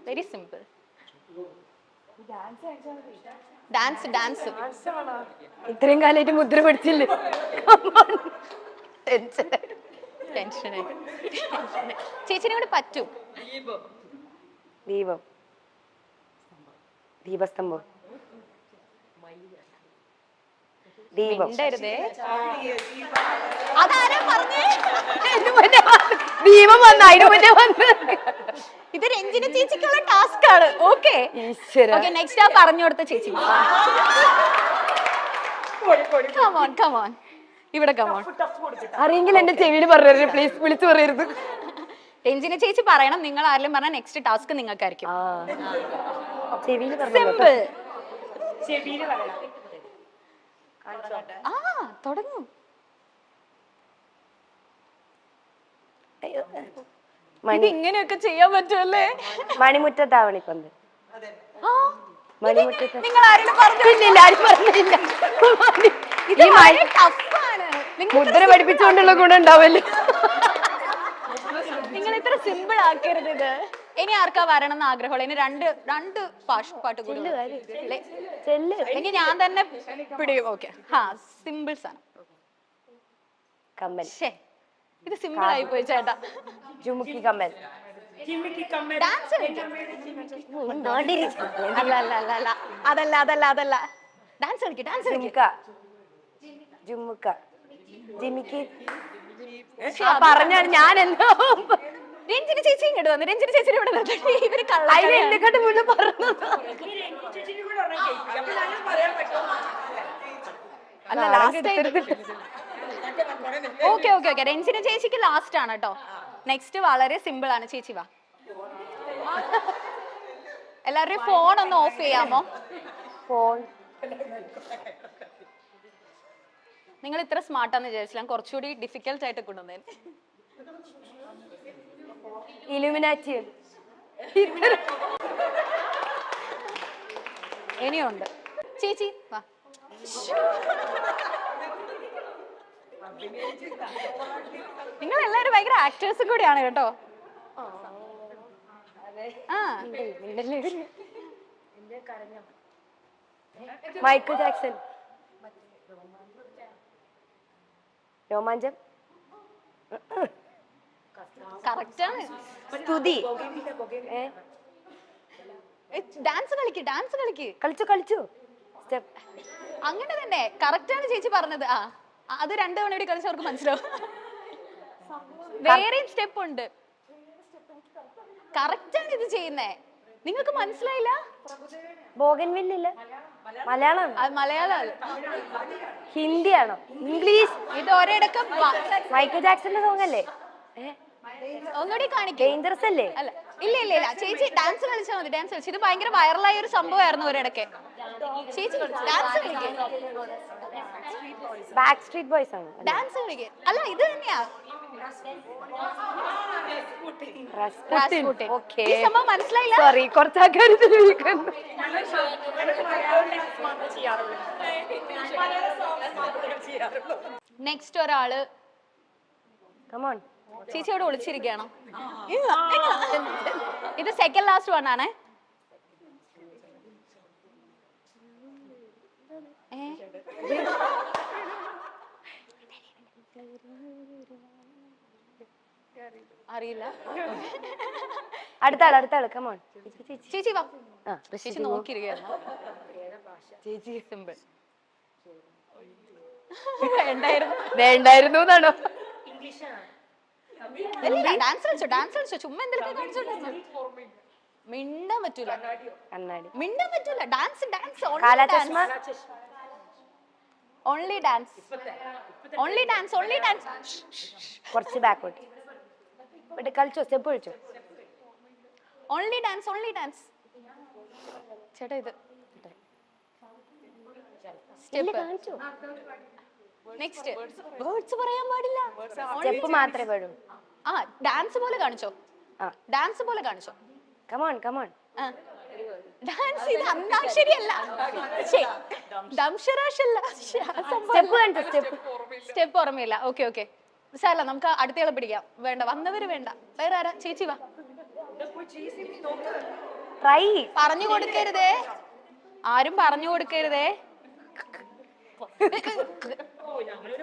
Very simple. Dance dance ഇത്രയും കാലമായിട്ട് മുദ്ര പഠിച്ചില്ലേ? ടെൻഷനായി. ചേച്ചിനെ കൂടെ പറ്റും. ദീപം, ദീപസ്തംഭം, ദീപം. അതാരാ പറഞ്ഞേ? ദീപം വന്ന അതിന് മുന്നേ വന്ന്. ഇത് രഞ്ജിന ചേച്ചിക്കുള്ള ടാസ്ക് ആണ്. ഓക്കെ ഓക്കെ, നെക്സ്റ്റ് ആ പറഞ്ഞു കൊടുത്ത ചേച്ചി. കമോൺ കമോൺ, ഇവിടെ കമോൺ. അറിയെങ്കിൽ എന്റെ ചെവിയിൽ പറഞ്ഞു പ്ലീസ്, വിളിച്ചു പറയരുത്. രഞ്ജിന ചേച്ചി പറയണം, നിങ്ങൾ ആരെങ്കിലും പറഞ്ഞാൽ നെക്സ്റ്റ് ടാസ്ക് നിങ്ങൾക്കായിരിക്കും. സിമ്പിൾ. ആ തുടങ്ങൂ. ഇത് ഇങ്ങനെയൊക്കെ ചെയ്യാൻ പറ്റുമല്ലേ? മണിമുറ്റത്താവണിപ്പന്ത്. നിങ്ങൾ ആരെങ്കിലും പറഞ്ഞില്ല? മുദ്ര പഠിപ്പിച്ചുകൊണ്ടുള്ള ഗുണം ഉണ്ടാവല്ലോ. നിങ്ങൾ ഇത്ര സിമ്പിൾ ആക്കരുത് ഇത്. ഇനി ആർക്കാ വരണം എന്ന് ആഗ്രഹമുള്ള? ഇനി രണ്ട് പാട്ട് കൂടി ഞാൻ തന്നെ പിടിയും. ഓക്കെ, സിമ്പിൾ സാധനം. കമ്മൽ. ഇത് സിമ്പിൾ ആയി പോയി ചേട്ടാ. ജുമുക്കി കമ്മൽ. ഡാൻസ് അതല്ല. ഡാൻസ് കളിക്ക്, ഡാൻസ് കളിക്ക. ജുമുക്ക, ജിമിക്ക് പറഞ്ഞാണ് ഞാൻ. എന്തോ രഞ്ജിന ചേച്ചി ഇങ്ങോട്ട് വന്നു. രഞ്ജിന ചേച്ചി ഇവിടെ ഇവര് എന്നെക്കാട്ട് മുന്നേ പറഞ്ഞു. അല്ല last. Okay okay okay, Ranjina ചേച്ചിക്ക് ലാസ്റ്റ് ആണ് കേട്ടോ. നെക്സ്റ്റ് വളരെ സിമ്പിൾ ആണ്. ചേച്ചി വാ. എല്ലാവരുടെയും ഫോൺ ഒന്ന് ഓഫ് ചെയ്യാമോ? ഫോൺ. നിങ്ങൾ ഇത്ര സ്മാർട്ടാന്ന് വിചാരിച്ചില്ല, കുറച്ചുകൂടി ഡിഫിക്കൽട്ട് ആയിട്ട് കൊണ്ടുവന്നേന്. ഇലുമിനാറ്റി. ഇനിയുണ്ട്. ചേച്ചി വാ. നിങ്ങൾ എല്ലാവരും ഭയങ്കര ആക്ടേഴ്സും കൂടിയാണ് കേട്ടോ. Michael Jackson. രോമാഞ്ചം. കറക്റ്റ് ആണ്. സ്തുതി. ഡാൻസ് കളിക്ക്, ഡാൻസ് കളിക്ക്. കളിച്ചു. സ്റ്റെപ്പ്. അങ്ങനെ തന്നെ കറക്റ്റ് ആണ് ചേച്ചി പറഞ്ഞത്. അത് 2 തവണ കൂടി കളിച്ചവർക്ക് മനസ്സിലാവും. വേറെയും സ്റ്റെപ്പ് ഉണ്ട്. കറക്റ്റ് ആണ് ഇത് ചെയ്യുന്നേ. നിങ്ങൾക്ക് മനസ്സിലായില്ല? ബോഗൻവില്ല. മലയാളം. മലയാളം. ഹിന്ദിയാണോ? ഇംഗ്ലീഷ്. ഇത് ഒരിടക്കം മൈക്കിൾ ജാക്സന്റെ സോങ് അല്ലേ? ഒന്നുകൂടി കാണിക്കും. ഡേഞ്ചറസ് അല്ലേ? അല്ല ഇല്ല ചേച്ചി ഡാൻസ് കളിച്ചാൽ മതി. ഡാൻസ് കളിച്ചു. ഇത് ഭയങ്കര വൈറലായ ഒരു സംഭവമായിരുന്നു ഒരിടക്കെ. ചേച്ചി ഡാൻസ് കളിക്കുക. ബാക്ക് സ്ട്രീറ്റ് ബോയ്സ് ആണ്. ഡാൻസ് കളിക്കുക. അല്ല ഇത് തന്നെയാ. ഈ സംഭവം മനസ്സിലായില്ല? സോറി, കുറച്ച് ആൾക്കാർ. നെക്സ്റ്റ് ഒരാള്. കമോൺ. ചേച്ചി അവിടെ ഒളിച്ചിരിക്കുകയാണോ? ഇത് സെക്കൻഡ് ലാസ്റ്റ് വൺ ആണേ. അറിയില്ല. അടുത്ത ആള്. കമോൺ ചേച്ചി വാ. ചേച്ചി നോക്കിയിരിക്കുകയായിരുന്നു. ചേച്ചി സിമ്പിൾ. വേണ്ടായിരുന്നു എന്നാണോ? ഡാൻസ് കളിച്ചോ. ചുമ്മാ എന്തെങ്കിലും കാണിച്ചോണ്ടായിരുന്നു. മിണ്ടാൻ പറ്റൂല. കണ്ണാടി. മിണ്ടാൻ പറ്റൂല. Dance only dance. കുറച്ച് ബാക്കോട്ട്. കളിച്ചോ, സ്റ്റെപ്പ് കളിച്ചോ. Only dance. ചേട്ടാ ഇത് സ്റ്റെപ്പ് കാണിച്ചോ. നെക്സ്റ്റ് വേർഡ്സ് പറയാൻ പാടില്ല. സ്റ്റെപ്പ് മാത്രമേ പാടൂ. ഡാൻസ് പോലെ കാണിച്ചോ. കമോൺ. ഡാൻസ് ഇത് അന്താക്ഷരിയല്ല. സ്റ്റെപ്പ് ഓർമ്മയില്ല. ഓക്കെ സാരല്ല, നമുക്ക് അടുത്തയാളെ പിടിക്കാം. വേണ്ട, വന്നവര് വേണ്ട. വേറെ ആരാ? ചേച്ചി വാ. ട്രൈ. പറഞ്ഞു കൊടുക്കരുതേ, ആരും പറഞ്ഞു കൊടുക്കരുതേ.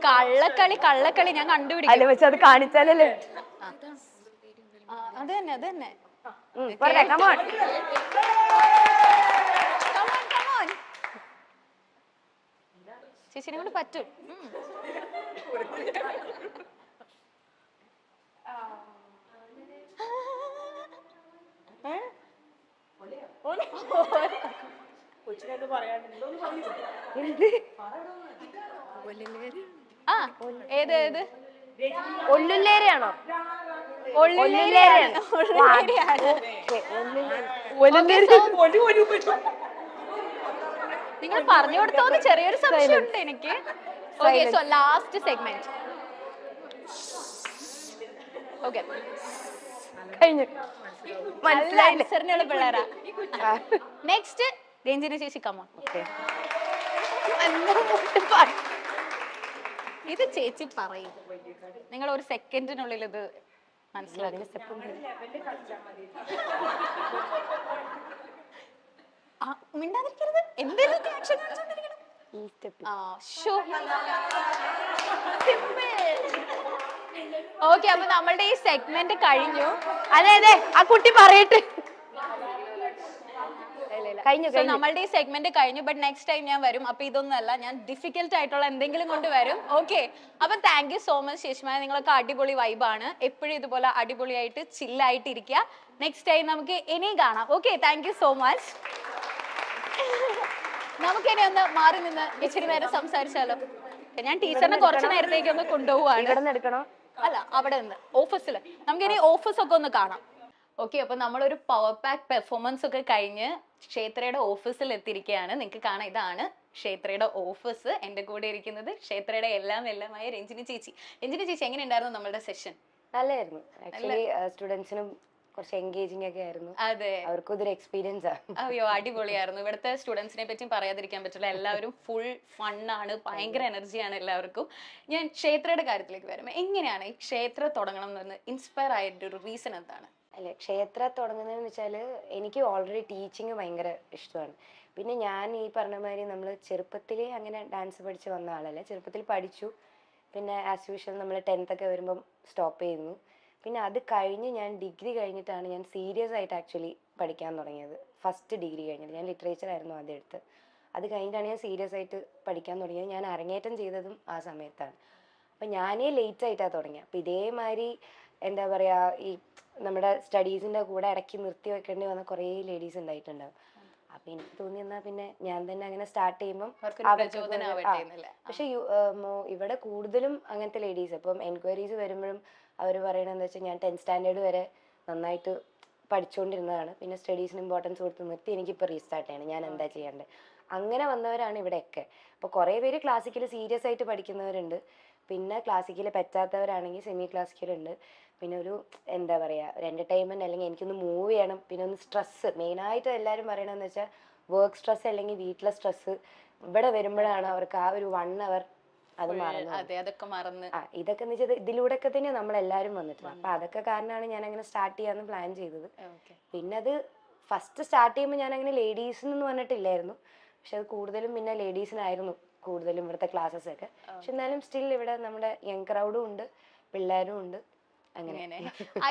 കള്ളക്കളി ഞാൻ കണ്ടുപിടിക്കും. അല്ല പക്ഷെ അത് കാണിച്ചാലല്ലേ. അത് തന്നെ അത് തന്നെ. come on. ചേച്ചിനെ കൊണ്ട് പറ്റും. ആ ഏത് ഏത് ഒല്ലുല്ലേരയാണോ? ഒള്ളിലേരിയാണ്. നിങ്ങൾ പറഞ്ഞു കൊടുത്തോന്ന് ചെറിയൊരു സംശയമുണ്ട് എനിക്ക്. Okay, so last segment. Okay, കഴിഞ്ഞു. ആൻസറിനുള്ള പിള്ളേരാ. നെക്സ്റ്റ് രഞ്ജിനി ചേച്ചി, കമോൺ. ഇത് ചേച്ചി പറയും, നിങ്ങൾ ഒരു സെക്കൻഡിനുള്ളിൽ ഇത് മനസ്സിലാക്കി. മിണ്ടാതിരിക്കരുത്, എന്തെങ്കിലും ആക്ഷൻ കാണിച്ചോണ്ടിരിക്കണം. ഓക്കെ, അപ്പൊ നമ്മളുടെ ഈ സെഗ്മെന്റ് കഴിഞ്ഞു. അതെ അതെ, ആ കുട്ടി പറയട്ടെ. നമ്മളുടെ ഈ സെഗ്മെന്റ് കഴിഞ്ഞു. ബട്ട് നെക്സ്റ്റ് ടൈം ഞാൻ വരും. അപ്പൊ ഇതൊന്നല്ല, ഞാൻ ഡിഫിക്കൽട്ട് ആയിട്ടുള്ള എന്തെങ്കിലും കൊണ്ട് വരും. ഓക്കെ, അപ്പൊ താങ്ക് യു സോ മച്ച് ശേഷിമായ. നിങ്ങളൊക്കെ അടിപൊളി വൈബാണ്. എപ്പോഴും ഇതുപോലെ അടിപൊളിയായിട്ട് ചില്ലായിട്ട് ഇരിക്കുക. നെക്സ്റ്റ് ടൈം നമുക്ക് ഇനിയും കാണാം. Okay, thank you so much. നമുക്കിനി ഒന്ന് മാറി നിന്ന് ഇച്ചിരി നേരം സംസാരിച്ചാലോ? ഞാൻ ടീച്ചറിനെ കുറച്ച് നേരത്തേക്ക് ഒന്ന് കൊണ്ടുപോവാണ്. അല്ല, അവിടെ നിന്ന് ഓഫീസിൽ നമുക്കിനി ഓഫീസൊക്കെ ഒന്ന് കാണാം. ഓക്കെ, അപ്പൊ നമ്മളൊരു പവർ പാക്ക് പെർഫോമൻസ് ഒക്കെ കഴിഞ്ഞ് ക്ഷേത്രയുടെ ഓഫീസിൽ എത്തിയിരിക്കുകയാണ്. നിങ്ങൾക്ക് കാണാം, ഇതാണ് ക്ഷേത്രയുടെ ഓഫീസ്. എന്റെ കൂടെ ഇരിക്കുന്നത് ക്ഷേത്രയുടെ എല്ലാമായ രഞ്ജിനി ചേച്ചി. രഞ്ജിനി ചേച്ചി, എങ്ങനെ ഉണ്ടായിരുന്നു നമ്മളുടെ സെഷൻ? നല്ലായിരുന്നു. ആക്ച്വലി സ്റ്റുഡൻസിനും കുറച്ച് എൻഗേജിങ് ഒക്കെ ആയിരുന്നു. അതെ, അവർക്കും ഇതൊരു എക്സ്പീരിയൻസ് ആണ്. അയ്യോ അടിപൊളിയായിരുന്നു. ഇവിടുത്തെ സ്റ്റുഡൻസിനെ പറ്റിയും പറയാതിരിക്കാൻ പറ്റില്ല. എല്ലാവരും ഫുൾ ഫണ്ണാണ്, ഭയങ്കര എനർജിയാണ് എല്ലാവർക്കും. ഞാൻ ക്ഷേത്രയുടെ കാര്യത്തിലേക്ക് വരുമ്പോൾ, എങ്ങനെയാണ് ഈ ക്ഷേത്രം തുടങ്ങണം എന്ന് ഇൻസ്പയർ ആയിട്ട് ഒരു റീസൺ എന്താണ്? അല്ലെ, ക്ഷേത്രം തുടങ്ങുന്നതെന്ന് വെച്ചാൽ എനിക്ക് ഓൾറെഡി ടീച്ചിങ് ഭയങ്കര ഇഷ്ടമാണ്. പിന്നെ ഞാൻ ഈ പറഞ്ഞ മാതിരി നമ്മൾ ചെറുപ്പത്തിലേ അങ്ങനെ ഡാൻസ് പഠിച്ച് വന്ന ആളല്ല. ചെറുപ്പത്തിൽ പഠിച്ചു, പിന്നെ ആസ് യൂഷ്വൽ നമ്മൾ 10th ഒക്കെ വരുമ്പം സ്റ്റോപ്പ് ചെയ്യുന്നു. പിന്നെ അത് കഴിഞ്ഞ് ഞാൻ ഡിഗ്രി കഴിഞ്ഞിട്ടാണ് ഞാൻ സീരിയസ് ആയിട്ട് ആക്ച്വലി പഠിക്കാൻ തുടങ്ങിയത്. ഫസ്റ്റ് ഡിഗ്രി കഴിഞ്ഞിട്ട് ഞാൻ ലിറ്ററേച്ചർ ആയിരുന്നു ആദ്യം എടുത്ത്. അത് കഴിഞ്ഞിട്ടാണ് ഞാൻ സീരിയസ് ആയിട്ട് പഠിക്കാൻ തുടങ്ങിയത്. ഞാൻ അരങ്ങേറ്റം ചെയ്തതും ആ സമയത്താണ്. അപ്പം ഞാനേ ലേറ്റ് ആയിട്ടാണ് തുടങ്ങിയത്. അപ്പം ഇതേമാതിരി എന്താ പറയുക, ഈ നമ്മുടെ സ്റ്റഡീസിൻ്റെ കൂടെ ഇടയ്ക്ക് നിർത്തി വെക്കേണ്ടി വന്ന കുറേ ലേഡീസ് ഉണ്ടായിട്ടുണ്ടാവും. അപ്പം എനിക്ക് തോന്നി എന്നാൽ പിന്നെ ഞാൻ തന്നെ അങ്ങനെ സ്റ്റാർട്ട് ചെയ്യുമ്പം. പക്ഷെ ഇവിടെ കൂടുതലും അങ്ങനത്തെ ലേഡീസ് ഇപ്പം എൻക്വയറീസ് വരുമ്പോഴും അവർ പറയണത് എന്താ വെച്ചാൽ, ഞാൻ 10th സ്റ്റാൻഡേർഡ് വരെ നന്നായിട്ട് പഠിച്ചുകൊണ്ടിരുന്നതാണ്, പിന്നെ സ്റ്റഡീസിന് ഇമ്പോർട്ടൻസ് കൊടുത്ത് നിർത്തി, എനിക്കിപ്പോൾ റീസ്റ്റാർട്ട് ചെയ്യണം, ഞാൻ എന്താ ചെയ്യേണ്ടത്. അങ്ങനെ വന്നവരാണ് ഇവിടെയൊക്കെ. അപ്പോൾ കുറേ പേര് ക്ലാസിക്കൽ സീരിയസ് ആയിട്ട് പഠിക്കുന്നവരുണ്ട്, പിന്നെ ക്ലാസിക്കൽ പറ്റാത്തവരാണെങ്കിൽ സെമി ക്ലാസിക്കലുണ്ട്. പിന്നെ ഒരു എന്താ പറയുക, ഒരു എൻ്റർടൈൻമെൻറ്റ് അല്ലെങ്കിൽ എനിക്കൊന്ന് മൂവ് ചെയ്യണം. പിന്നെ ഒന്ന് സ്ട്രെസ്സ്, മെയിനായിട്ട് എല്ലാവരും പറയണതെന്ന് വെച്ചാൽ വർക്ക് സ്ട്രെസ് അല്ലെങ്കിൽ വീട്ടിലെ സ്ട്രെസ്സ് ഇവിടെ വരുമ്പോഴാണ് അവർക്ക് ആ ഒരു 1 hour അത് മറന്നു. ഇതൊക്കെ എന്ന് വെച്ചാൽ ഇതിലൂടെയൊക്കെ തന്നെ നമ്മളെല്ലാവരും വന്നിട്ടുണ്ട്. അപ്പം അതൊക്കെ കാരണമാണ് ഞാൻ അങ്ങനെ സ്റ്റാർട്ട് ചെയ്യാമെന്ന് പ്ലാൻ ചെയ്തത്. പിന്നെ അത് ഫസ്റ്റ് സ്റ്റാർട്ട് ചെയ്യുമ്പോൾ ഞാൻ അങ്ങനെ ലേഡീസിനൊന്നും പറഞ്ഞിട്ടില്ലായിരുന്നു. പക്ഷെ അത് കൂടുതലും പിന്നെ ലേഡീസിനായിരുന്നു കൂടുതലും ഇവിടുത്തെ ക്ലാസ്സസ് ഒക്കെ. പക്ഷെ എന്നാലും സ്റ്റിൽ ഇവിടെ നമ്മുടെ യങ് ക്രൗഡും ഉണ്ട്, പിള്ളേരും ഉണ്ട്. അങ്ങനെ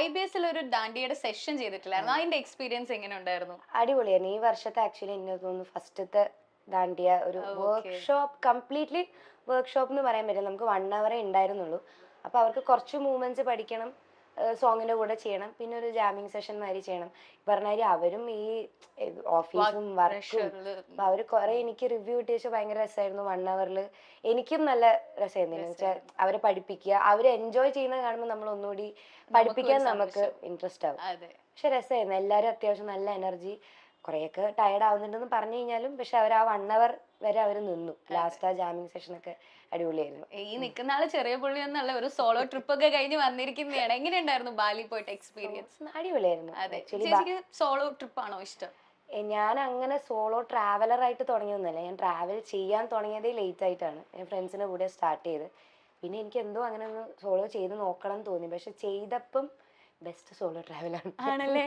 IBS ഒരു ഡാൻഡിയുടെ സെഷൻ ചെയ്തിട്ടില്ലായിരുന്നു, അതിന്റെ എക്സ്പീരിയൻസ് എങ്ങനെ ഉണ്ടായിരുന്നു? അടിപൊളിയായിരുന്നു. ഈ വർഷത്തെ ആക്ച്വലി എനിക്ക് തോന്നുന്നു ഫസ്റ്റത്തെ ഡാൻഡിയ ഒരു വർക്ക്ഷോപ്പ്, കംപ്ലീറ്റ്ലി വർക്ക്ഷോപ്പ് എന്ന് പറയാൻ പറ്റില്ല. നമുക്ക് 1 hour ഉണ്ടായിരുന്നുള്ളൂ. അപ്പോൾ അവർക്ക് കുറച്ച് മൂവ്മെന്റ്സ് പഠിക്കണം, സോങ്ങിന്റെ കൂടെ ചെയ്യണം, പിന്നെ ഒരു ജാമിങ് സെഷൻ മാതിരി ചെയ്യണം. പറഞ്ഞാൽ അവരും ഈ ഓഫീസും വർക്കും, അപ്പൊ അവർ കുറെ എനിക്ക് റിവ്യൂ കിട്ടിയ ഭയങ്കര രസമായിരുന്നു. 1 hour എനിക്കും നല്ല രസമായിരുന്നു. എന്ന് വെച്ചാൽ അവരെ പഠിപ്പിക്കുക, അവര് എൻജോയ് ചെയ്യുന്നത് കാണുമ്പോൾ നമ്മൾ ഒന്നുകൂടി പഠിപ്പിക്കാൻ നമുക്ക് ഇൻട്രസ്റ്റ് ആവും. പക്ഷെ രസമായിരുന്നു. എല്ലാവരും അത്യാവശ്യം നല്ല എനർജി. കുറെയൊക്കെ ടയർഡ് ആവുന്നുണ്ടെന്ന് പറഞ്ഞു കഴിഞ്ഞാലും പക്ഷെ അവർ ആ 1 hour വരെ അവർ നിന്നു. ലാസ്റ്റ് ആ ജാമിങ് സെഷനൊക്കെ അടിപൊളിയായിരുന്നു. ഈ നിൽക്കുന്ന ആള് ചെറിയ പുള്ളി എന്നല്ല, ഒരു സോളോ ട്രിപ്പ് ഒക്കെ കഴിഞ്ഞ് വന്നിരിക്കുന്നതാണ്. എങ്ങനെയുണ്ടായിരുന്നു ബാലി പോയിട്ട് എക്സ്പീരിയൻസ്? അടിപൊളിയായിരുന്നു. സോളോ ട്രിപ്പ് ആണോ ഇഷ്ടം? ഞാൻ അങ്ങനെ സോളോ ട്രാവലർ ആയിട്ട് തുടങ്ങിയൊന്നുമല്ല. ഞാൻ ട്രാവൽ ചെയ്യാൻ തുടങ്ങിയതേ ലേറ്റ് ആയിട്ടാണ്. ഞാൻ ഫ്രണ്ട്സിൻ്റെ കൂടെ സ്റ്റാർട്ട് ചെയ്ത്. പിന്നെ എനിക്ക് എന്തോ അങ്ങനെ ഒന്ന് സോളോ ചെയ്ത് നോക്കണം എന്ന് തോന്നി. പക്ഷെ ചെയ്തപ്പം ബെസ്റ്റ് സോളോ ട്രാവലാണ്. ആണല്ലേ?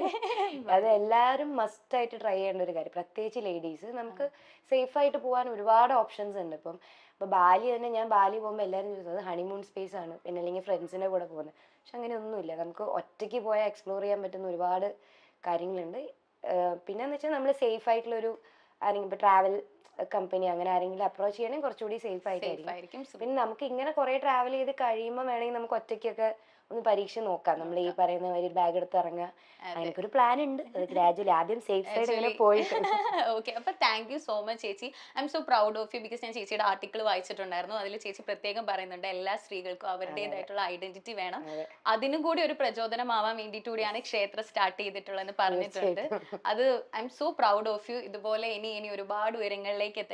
അത് എല്ലാവരും മസ്റ്റ് ആയിട്ട് ട്രൈ ചെയ്യേണ്ട ഒരു കാര്യം, പ്രത്യേകിച്ച് ലേഡീസ്. നമുക്ക് സേഫ് ആയിട്ട് പോകാൻ ഒരുപാട് ഓപ്ഷൻസ് ഉണ്ട്. ഇപ്പൊ ബാലി തന്നെ, ഞാൻ ബാലി പോകുമ്പോൾ എല്ലാവരും ചോദിച്ചത് അത് ഹണിമൂൺ സ്പേസ് ആണ്, പിന്നെ അല്ലെങ്കിൽ ഫ്രണ്ട്സിന്റെ കൂടെ പോകുന്നത്. പക്ഷെ അങ്ങനെ ഒന്നുമില്ല, നമുക്ക് ഒറ്റയ്ക്ക് പോയാൽ എക്സ്പ്ലോർ ചെയ്യാൻ പറ്റുന്ന ഒരുപാട് കാര്യങ്ങളുണ്ട്. പിന്നെന്ന് വെച്ചാൽ നമ്മൾ സേഫ് ആയിട്ടുള്ള ഒരു ആരെങ്കിലും ഇപ്പൊ ട്രാവൽ കമ്പനി അങ്ങനെ ആരെങ്കിലും അപ്രോച്ച് ചെയ്യണമെങ്കിൽ കുറച്ചുകൂടി സേഫ് ആയിട്ടായിരിക്കും. പിന്നെ നമുക്ക് ഇങ്ങനെ കുറെ ട്രാവൽ ചെയ്ത് കഴിയുമ്പോൾ വേണമെങ്കിൽ നമുക്ക് ഒറ്റയ്ക്കൊക്കെ ഒന്ന് പരീക്ഷ നോക്കാം. നമ്മൾ ഈ പറയുന്ന മാതിരി ബാഗ് എടുത്ത് ഇറങ്ങുക, അതിനൊക്കെ ഒരു പ്ലാൻ ഉണ്ട്. അത് ഗ്രാജുവലി ആദ്യം സേഫ് സൈഡ് ഇങ്ങനെ പോയിട്ട്. ഓക്കെ, അപ്പൊ താങ്ക് യു സോ മച്ച് ചേച്ചി. I am so proud of you. Because ഞാൻ ചേച്ചിയുടെ ആർട്ടിക്കിൾ വായിച്ചിട്ടുണ്ടായിരുന്നു. അതിൽ ചേച്ചി പ്രത്യേകം പറയുന്നുണ്ട് എല്ലാ സ്ത്രീകൾക്കും അവരുടേതായിട്ടുള്ള ഐഡന്റിറ്റി വേണം, അതിനും കൂടി ഒരു പ്രചോദനമാവാൻ വേണ്ടിയിട്ട് കൂടിയാണ് ക്ഷേത്രം സ്റ്റാർട്ട് ചെയ്തിട്ടുള്ളതെന്ന് പറഞ്ഞിട്ടുണ്ട്. അത് I am so proud of you. ഇതുപോലെ ഇനി ഒരുപാട് ഉയരങ്ങളിലേക്ക് എത്തട്ടെ.